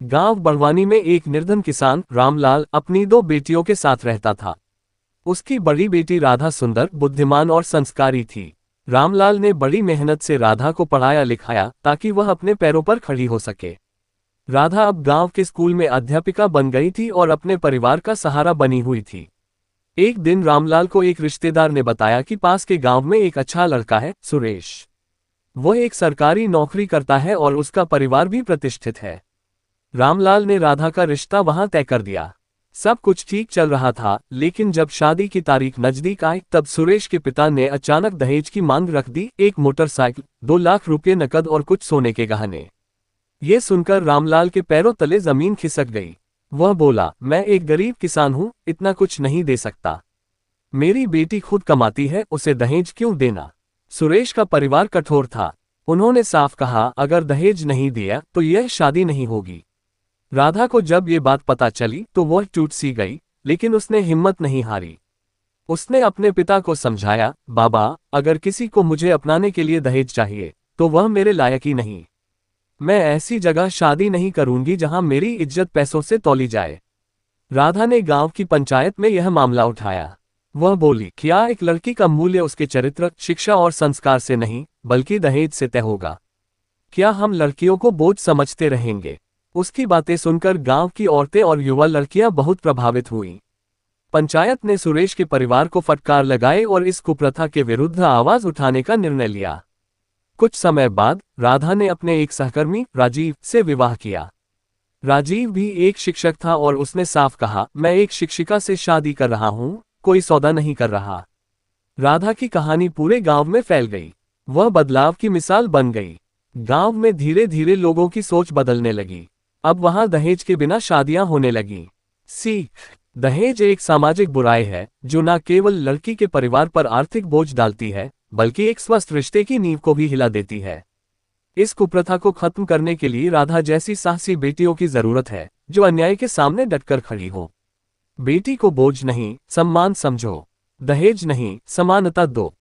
गांव बड़वानी में एक निर्धन किसान रामलाल अपनी दो बेटियों के साथ रहता था। उसकी बड़ी बेटी राधा सुंदर, बुद्धिमान और संस्कारी थी। रामलाल ने बड़ी मेहनत से राधा को पढ़ाया लिखाया ताकि वह अपने पैरों पर खड़ी हो सके। राधा अब गांव के स्कूल में अध्यापिका बन गई थी और अपने परिवार का सहारा बनी हुई थी। एक दिन रामलाल को एक रिश्तेदार ने बताया कि पास के गांव में एक अच्छा लड़का है, सुरेश। वह एक सरकारी नौकरी करता है और उसका परिवार भी प्रतिष्ठित है। रामलाल ने राधा का रिश्ता वहां तय कर दिया। सब कुछ ठीक चल रहा था, लेकिन जब शादी की तारीख नजदीक आई तब सुरेश के पिता ने अचानक दहेज की मांग रख दी। एक मोटरसाइकिल, 2 लाख रुपये नकद और कुछ सोने के गहने। ये सुनकर रामलाल के पैरों तले जमीन खिसक गई। वह बोला, मैं एक गरीब किसान हूं, इतना कुछ नहीं दे सकता। मेरी बेटी खुद कमाती है, उसे दहेज क्यों देना। सुरेश का परिवार कठोर था। उन्होंने साफ कहा, अगर दहेज नहीं दिया तो यह शादी नहीं होगी। राधा को जब ये बात पता चली तो वह टूट सी गई, लेकिन उसने हिम्मत नहीं हारी। उसने अपने पिता को समझाया, बाबा, अगर किसी को मुझे अपनाने के लिए दहेज चाहिए तो वह मेरे लायक ही नहीं। मैं ऐसी जगह शादी नहीं करूंगी जहां मेरी इज्जत पैसों से तौली जाए। राधा ने गांव की पंचायत में यह मामला उठाया। वह बोली, क्या एक लड़की का मूल्य उसके चरित्र, शिक्षा और संस्कार से नहीं बल्कि दहेज से तय होगा? क्या हम लड़कियों को बोझ समझते रहेंगे? उसकी बातें सुनकर गांव की औरतें और युवा लड़कियां बहुत प्रभावित हुईं। पंचायत ने सुरेश के परिवार को फटकार लगाए और इस कुप्रथा के विरुद्ध आवाज उठाने का निर्णय लिया। कुछ समय बाद राधा ने अपने एक सहकर्मी राजीव से विवाह किया। राजीव भी एक शिक्षक था और उसने साफ कहा, मैं एक शिक्षिका से शादी कर रहा हूं, कोई सौदा नहीं कर रहा। राधा की कहानी पूरे गांव में फैल गई। वह बदलाव की मिसाल बन गई। गांव में धीरे धीरे लोगों की सोच बदलने लगी। अब वहां दहेज के बिना शादियां होने लगीं। सीख, दहेज एक सामाजिक बुराई है जो न केवल लड़की के परिवार पर आर्थिक बोझ डालती है बल्कि एक स्वस्थ रिश्ते की नींव को भी हिला देती है। इस कुप्रथा को खत्म करने के लिए राधा जैसी साहसी बेटियों की जरूरत है जो अन्याय के सामने डटकर खड़ी हो। बेटी को बोझ नहीं, सम्मान समझो। दहेज नहीं, समानता दो।